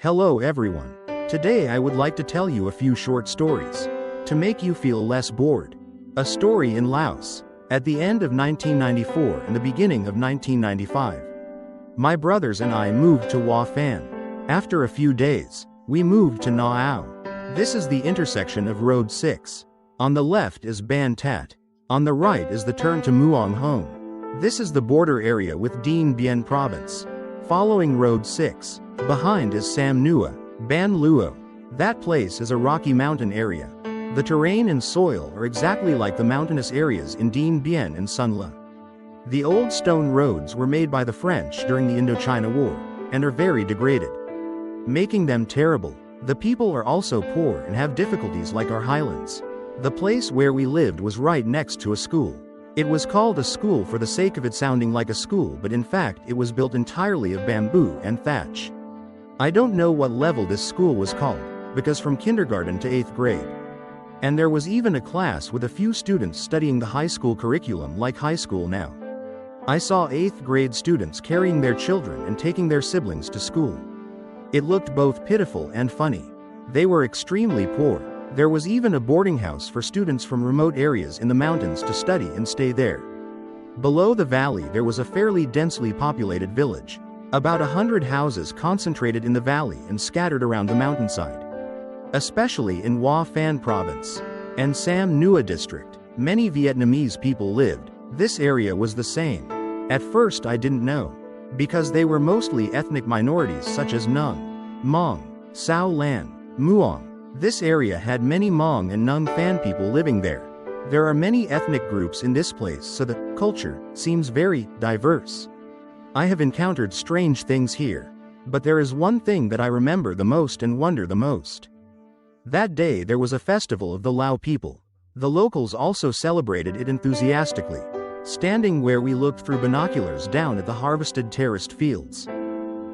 Hello everyone. Today I would like to tell you a few short stories to make you feel less bored. A story in Laos. At the end of 1994 and the beginning of 1995, my brothers and I moved to Hoa Phan. After a few days, we moved to Na Ao. This is the intersection of Road 6. On the left is Ban Tat. On the right is the turn to Muang Home. This is the border area with Dien Bien Province. Following Road 6, behind is Sam Nua, Ban Luo. That place is a rocky mountain area. The terrain and soil are exactly like the mountainous areas in Dien Bien and Sun La. The old stone roads were made by the French during the Indochina War, and are very degraded, making them terrible. The people are also poor and have difficulties like our highlands. The place where we lived was right next to a school. It was called a school for the sake of it sounding like a school, but in fact it was built entirely of bamboo and thatch. I don't know what level this school was called, because from kindergarten to 8th grade. And there was even a class with a few students studying the high school curriculum like high school now. I saw 8th grade students carrying their children and taking their siblings to school. It looked both pitiful and funny. They were extremely poor. There was even a boarding house for students from remote areas in the mountains to study and stay there. Below the valley there was a fairly densely populated village. About 100 houses concentrated in the valley and scattered around the mountainside. Especially in Hoa Phan Province and Sam Nua District, many Vietnamese people lived. This area was the same. At first I didn't know, because they were mostly ethnic minorities such as Nung, Hmong, Sao Lan, Muong. This area had many Hmong and Nung Phan people living there. There are many ethnic groups in this place, so the culture seems very diverse. I have encountered strange things here, but there is one thing that I remember the most and wonder the most. That day there was a festival of the Lao people. The locals also celebrated it enthusiastically, standing where we looked through binoculars down at the harvested terraced fields.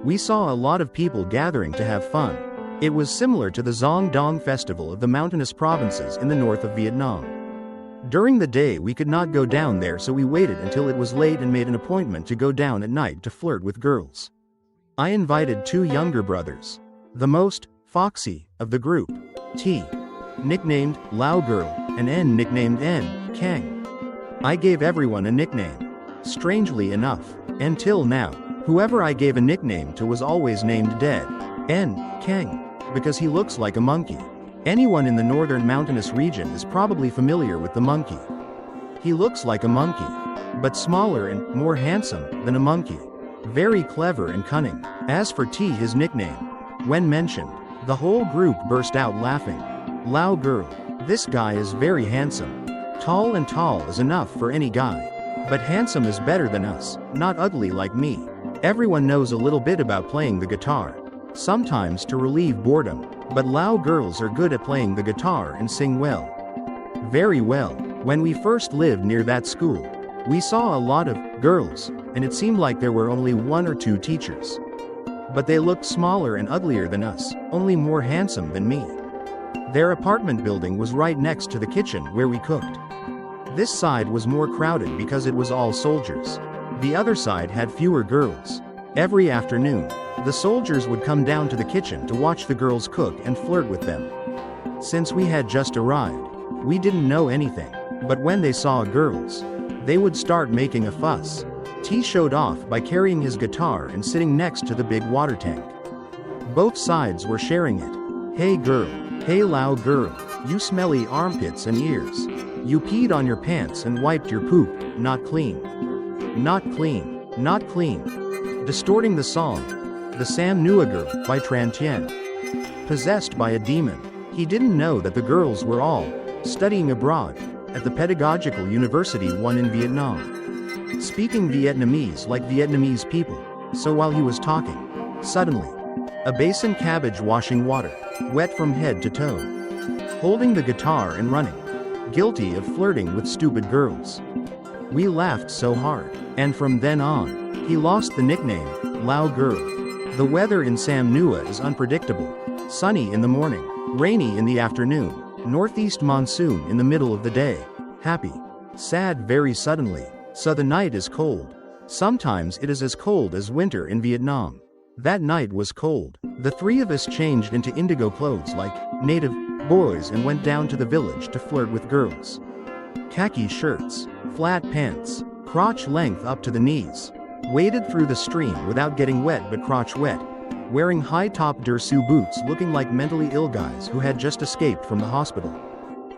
We saw a lot of people gathering to have fun. It was similar to the Zong Dong festival of the mountainous provinces in the north of Vietnam. During the day we could not go down there, so we waited until it was late and made an appointment to go down at night to flirt with girls. I invited 2 younger brothers, the most foxy of the group, T, nicknamed Lao Girl, and N nicknamed N, Kang. I gave everyone a nickname. Strangely enough, until now, whoever I gave a nickname to was always named Dead, N, Kang, because he looks like a monkey. Anyone in the northern mountainous region is probably familiar with the monkey. He looks like a monkey, but smaller and more handsome than a monkey. Very clever and cunning. As for T, his nickname, when mentioned, the whole group burst out laughing. Lao Girl, this guy is very handsome. Tall, and tall is enough for any guy. But handsome is better than us, not ugly like me. Everyone knows a little bit about playing the guitar, sometimes to relieve boredom, but Lao girls are good at playing the guitar and sing well. Very well. When we first lived near that school, we saw a lot of girls, and it seemed like there were only 1 or 2 teachers. But they looked smaller and uglier than us, only more handsome than me. Their apartment building was right next to the kitchen where we cooked. This side was more crowded because it was all soldiers. The other side had fewer girls. Every afternoon, the soldiers would come down to the kitchen to watch the girls cook and flirt with them. Since we had just arrived, we didn't know anything, but when they saw girls, they would start making a fuss. T showed off by carrying his guitar and sitting next to the big water tank. Both sides were sharing it. Hey girl, hey Lao girl, you smelly armpits and ears. You peed on your pants and wiped your poop, not clean. Not clean, not clean. Distorting the song, The Sam Nua Girl by Tran Tien. Possessed by a demon, he didn't know that the girls were all studying abroad at the Pedagogical University one in Vietnam, speaking Vietnamese like Vietnamese people. So while he was talking, suddenly, a basin cabbage washing water, wet from head to toe, holding the guitar and running, guilty of flirting with stupid girls. We laughed so hard, and from then on, he lost the nickname, Lao Girl. The weather in Sam Nua is unpredictable. Sunny in the morning, rainy in the afternoon, northeast monsoon in the middle of the day, happy, sad very suddenly, so the night is cold. Sometimes it is as cold as winter in Vietnam. That night was cold. The three of us changed into indigo clothes like native boys and went down to the village to flirt with girls. Khaki shirts, flat pants, crotch length up to the knees. Waded through the stream without getting wet but crotch wet. Wearing high-top Dersu boots looking like mentally ill guys who had just escaped from the hospital.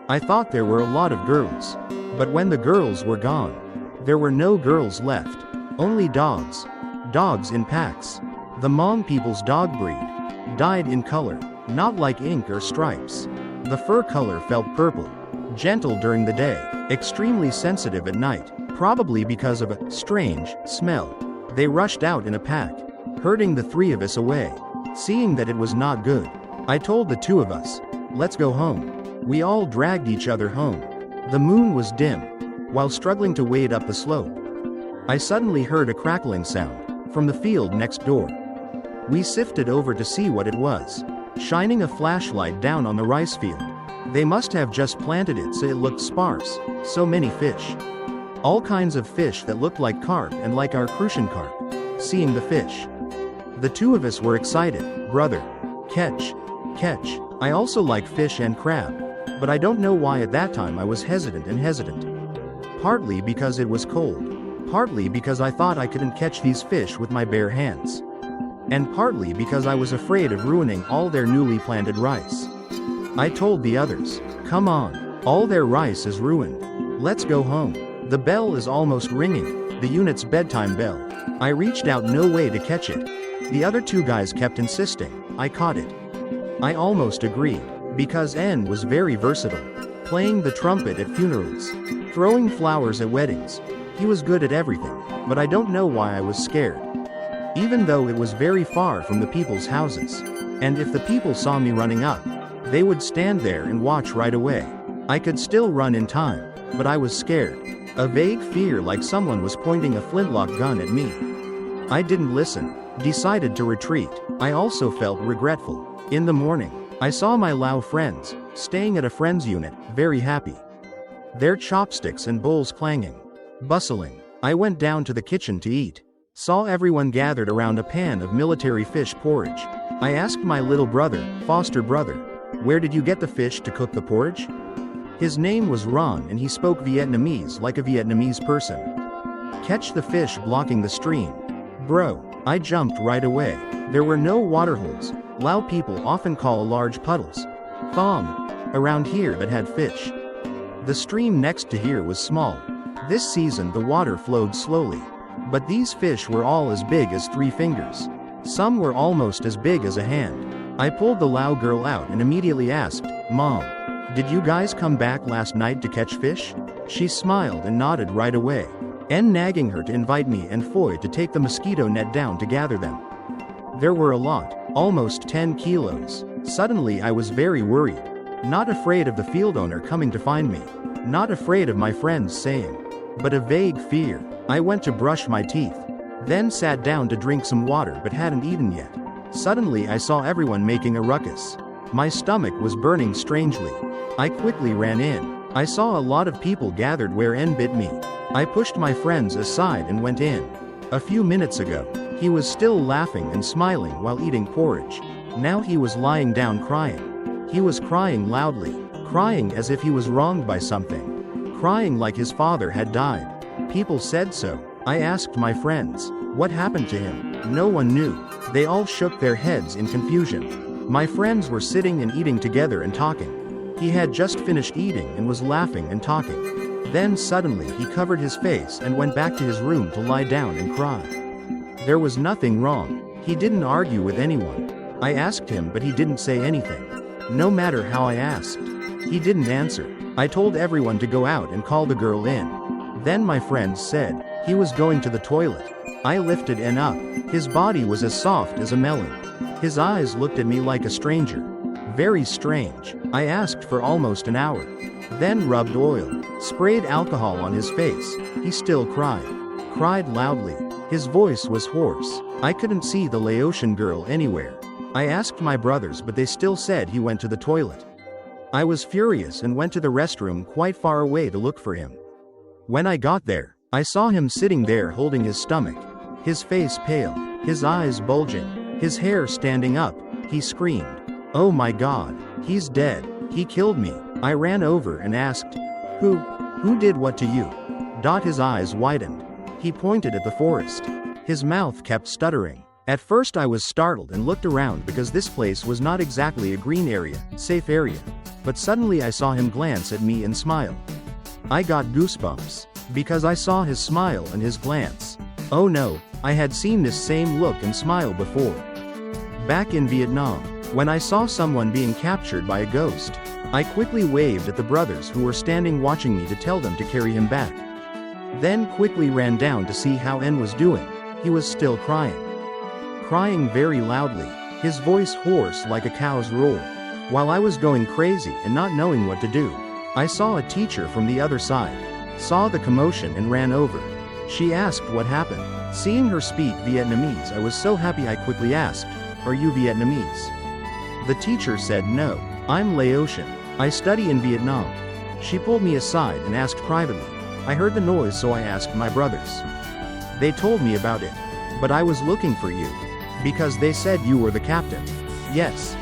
I thought there were a lot of girls. But when the girls were gone, there were no girls left. Only dogs. Dogs in packs. The Hmong people's dog breed. Dyed in color, not like ink or stripes. The fur color felt purple. Gentle during the day, extremely sensitive at night, probably because of a strange smell. They rushed out in a pack, herding the three of us away. Seeing that it was not good, I told the two of us, let's go home. We all dragged each other home. The moon was dim. While struggling to wade up the slope, I suddenly heard a crackling sound from the field next door. We sifted over to see what it was, shining a flashlight down on the rice field. They must have just planted it so it looked sparse. So many fish. All kinds of fish that looked like carp and like our crucian carp. Seeing the fish, the two of us were excited. Brother, catch, catch. I also like fish and crab, but I don't know why at that time I was hesitant. Partly because it was cold, partly because I thought I couldn't catch these fish with my bare hands, and partly because I was afraid of ruining all their newly planted rice. I told the others, come on, all their rice is ruined. Let's go home. The bell is almost ringing, the unit's bedtime bell. I reached out, no way to catch it. The other two guys kept insisting I caught it. I almost agreed, because N was very versatile, playing the trumpet at funerals, throwing flowers at weddings. He was good at everything, but I don't know why I was scared. Even though it was very far from the people's houses, and if the people saw me running up, they would stand there and watch right away. I could still run in time, but I was scared. A vague fear like someone was pointing a flintlock gun at me. I didn't listen, decided to retreat. I also felt regretful. In the morning, I saw my Lao friends, staying at a friend's unit, very happy. Their chopsticks and bowls clanging, bustling. I went down to the kitchen to eat. Saw everyone gathered around a pan of military fish porridge. I asked my little brother, foster brother, where did you get the fish to cook the porridge? His name was Ron and he spoke Vietnamese like a Vietnamese person. Catch the fish blocking the stream. Bro, I jumped right away. There were no waterholes, Lao people often call large puddles, thong, around here that had fish. The stream next to here was small. This season the water flowed slowly, but these fish were all as big as 3 fingers. Some were almost as big as a hand. I pulled the Lao girl out and immediately asked, Mom, did you guys come back last night to catch fish? She smiled and nodded right away, and nagging her to invite me and Foy to take the mosquito net down to gather them. There were a lot, almost 10 kilos. Suddenly I was very worried. Not afraid of the field owner coming to find me. Not afraid of my friends saying, but a vague fear. I went to brush my teeth, then sat down to drink some water but hadn't eaten yet. Suddenly I saw everyone making a ruckus. My stomach was burning strangely. I quickly ran in. I saw a lot of people gathered where N bit me. I pushed my friends aside and went in. A few minutes ago, he was still laughing and smiling while eating porridge. Now he was lying down crying. He was crying loudly, crying as if he was wronged by something, crying like his father had died. People said so. I asked my friends, what happened to him? No one knew. They all shook their heads in confusion. My friends were sitting and eating together and talking. He had just finished eating and was laughing and talking. Then suddenly he covered his face and went back to his room to lie down and cry. There was nothing wrong. He didn't argue with anyone. I asked him but he didn't say anything. No matter how I asked, he didn't answer. I told everyone to go out and call the girl in. Then my friends said, he was going to the toilet. I lifted N up. His body was as soft as a melon. His eyes looked at me like a stranger. Very strange. I asked for almost an hour. Then rubbed oil, sprayed alcohol on his face. He still cried. Cried loudly. His voice was hoarse. I couldn't see the Laotian girl anywhere. I asked my brothers but they still said he went to the toilet. I was furious and went to the restroom quite far away to look for him. When I got there, I saw him sitting there holding his stomach. His face pale, his eyes bulging, his hair standing up. He screamed, "Oh my God, he's dead, he killed me." I ran over and asked, Who did what to you?" His eyes widened. He pointed at the forest. His mouth kept stuttering. At first I was startled and looked around because this place was not exactly a green area, safe area. But suddenly I saw him glance at me and smile. I got goosebumps, because I saw his smile and his glance. Oh no, I had seen this same look and smile before. Back in Vietnam, when I saw someone being captured by a ghost, I quickly waved at the brothers who were standing watching me to tell them to carry him back. Then quickly ran down to see how N was doing. He was still crying. Crying very loudly, his voice hoarse like a cow's roar. While I was going crazy and not knowing what to do, I saw a teacher from the other side, saw the commotion and ran over. She asked what happened. Seeing her speak Vietnamese, I was so happy I quickly asked, "Are you Vietnamese?" The teacher said, "No, I'm Laotian. I study in Vietnam." She pulled me aside and asked privately. I heard the noise, so I asked my brothers. They told me about it. "But I was looking for you, because they said you were the captain." Yes,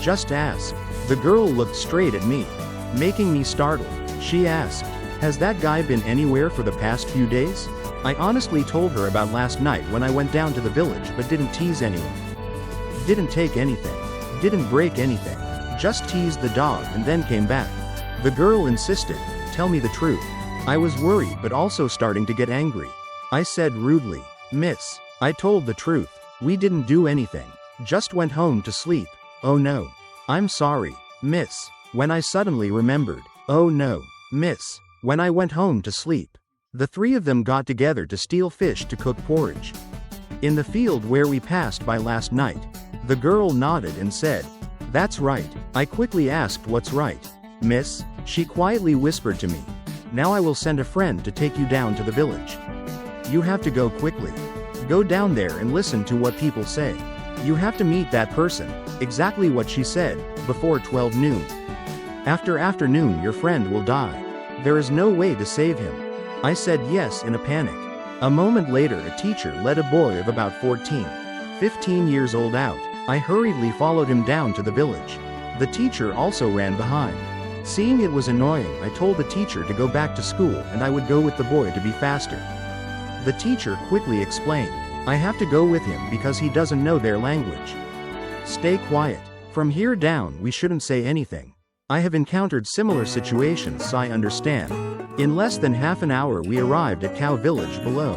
just ask." The girl looked straight at me, making me startled. She asked, "Has that guy been anywhere for the past few days?" I honestly told her about last night when I went down to the village but didn't tease anyone. Didn't take anything. Didn't break anything. Just teased the dog and then came back. The girl insisted, "Tell me the truth." I was worried but also starting to get angry. I said rudely, "Miss, I told the truth. We didn't do anything. Just went home to sleep." "Oh no. I'm sorry, miss." When I suddenly remembered, "Oh no, miss, when I went home to sleep." The three of them got together to steal fish to cook porridge. In the field where we passed by last night. The girl nodded and said, "That's right." I quickly asked, "What's right, miss?" She quietly whispered to me, "Now I will send a friend to take you down to the village. You have to go quickly. Go down there and listen to what people say. You have to meet that person, exactly what she said, before 12 noon. After afternoon your friend will die. There is no way to save him." I said yes in a panic. A moment later a teacher led a boy of about 14, 15 years old out. I hurriedly followed him down to the village. The teacher also ran behind. Seeing it was annoying, I told the teacher to go back to school and I would go with the boy to be faster. The teacher quickly explained, "I have to go with him because he doesn't know their language. Stay quiet. From here down we shouldn't say anything. I have encountered similar situations, so I understand." In less than half an hour we arrived at Cow Village below.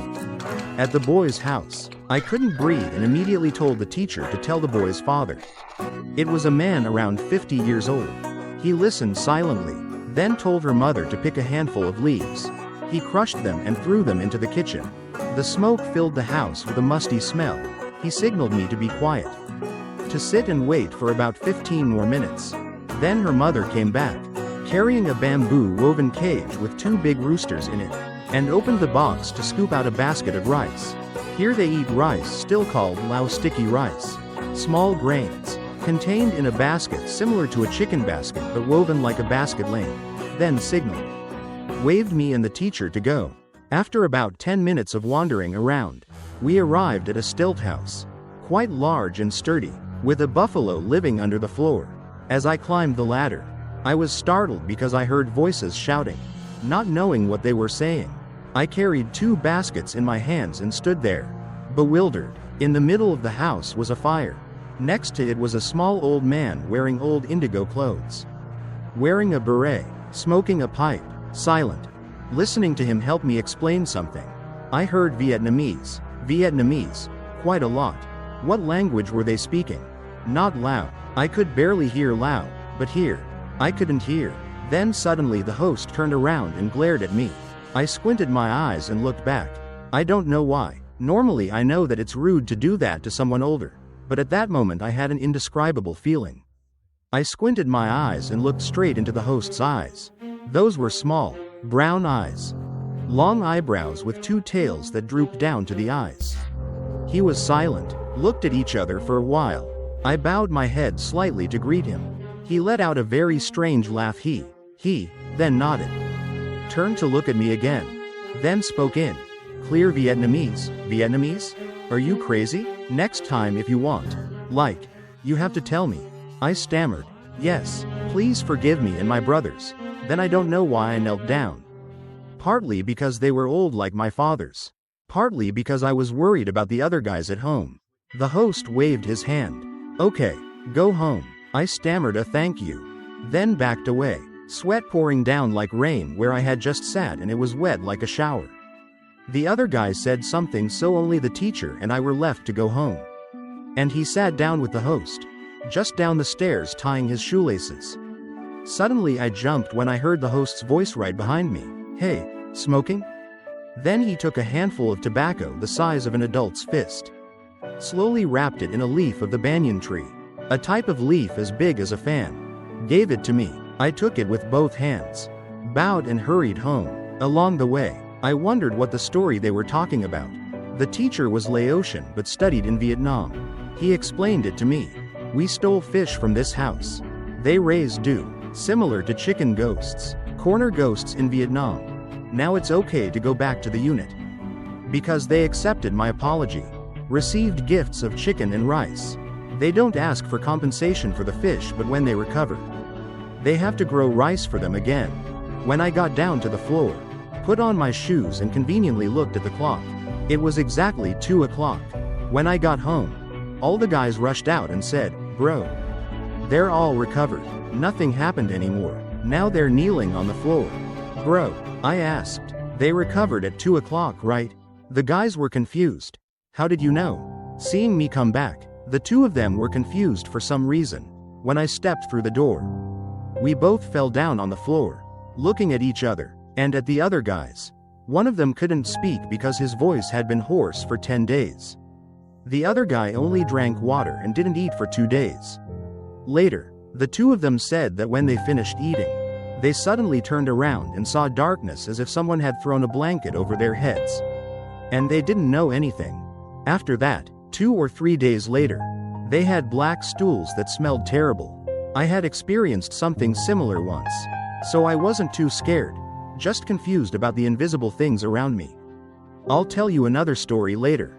At the boy's house, I couldn't breathe and immediately told the teacher to tell the boy's father. It was a man around 50 years old. He listened silently, then told her mother to pick a handful of leaves. He crushed them and threw them into the kitchen. The smoke filled the house with a musty smell. He signaled me to be quiet, to sit and wait for about 15 more minutes. Then her mother came back, carrying a bamboo woven cage with 2 big roosters in it, and opened the box to scoop out a basket of rice. Here they eat rice, still called lao sticky rice. Small grains, contained in a basket similar to a chicken basket but woven like a basket lane. Then signaled, waved me and the teacher to go. After about 10 minutes of wandering around, we arrived at a stilt house, quite large and sturdy, with a buffalo living under the floor. As I climbed the ladder, I was startled because I heard voices shouting, not knowing what they were saying. I carried 2 baskets in my hands and stood there, bewildered. In the middle of the house was a fire. Next to it was a small old man wearing old indigo clothes, wearing a beret, smoking a pipe, silent. Listening to him helped me explain something. I heard Vietnamese, quite a lot. What language were they speaking? Not Lao. I could barely hear Lao, but here, I couldn't hear. Then suddenly the host turned around and glared at me. I squinted my eyes and looked back. I don't know why. Normally I know that it's rude to do that to someone older, but at that moment I had an indescribable feeling. I squinted my eyes and looked straight into the host's eyes. Those were small, brown eyes. Long eyebrows with 2 tails that drooped down to the eyes. He was silent, looked at each other for a while. I bowed my head slightly to greet him. He let out a very strange laugh. He then nodded. Turned to look at me again. Then spoke in clear Vietnamese. "Vietnamese? Are you crazy? Next time if you want. Like, you have to tell me. I stammered. Yes, please forgive me and my brothers. Then I don't know why I knelt down. Partly because they were old like my father's. Partly because I was worried about the other guys at home. The host waved his hand. Okay, go home. I stammered a thank you. Then backed away. Sweat pouring down like rain where I had just sat, and it was wet like a shower. The other guy said something, so only the teacher and I were left to go home. And he sat down with the host, just down the stairs tying his shoelaces. Suddenly I jumped when I heard the host's voice right behind me. Hey, smoking? Then he took a handful of tobacco the size of an adult's fist. Slowly wrapped it in a leaf of the banyan tree, a type of leaf as big as a fan. Gave it to me. I took it with both hands, bowed and hurried home. Along the way, I wondered what the story they were talking about. The teacher was Laotian but studied in Vietnam. He explained it to me. We stole fish from this house. They raise do, similar to chicken ghosts, corner ghosts in Vietnam. Now it's okay to go back to the unit. Because they accepted my apology. Received gifts of chicken and rice. They don't ask for compensation for the fish, but when they recover, they have to grow rice for them again. When I got down to the floor, put on my shoes and conveniently looked at the clock. It was exactly 2 o'clock. When I got home, all the guys rushed out and said, "Bro, they're all recovered. Nothing happened anymore. Now they're kneeling on the floor." "Bro," I asked, "they recovered at 2 o'clock, right?" The guys were confused. "How did you know?" Seeing me come back, the two of them were confused for some reason. When I stepped through the door, we both fell down on the floor, looking at each other, and at the other guys. One of them couldn't speak because his voice had been hoarse for 10 days. The other guy only drank water and didn't eat for 2 days. Later, the two of them said that when they finished eating, they suddenly turned around and saw darkness as if someone had thrown a blanket over their heads. And they didn't know anything. After that, 2 or 3 days later, they had black stools that smelled terrible. I had experienced something similar once, so I wasn't too scared, just confused about the invisible things around me. I'll tell you another story later.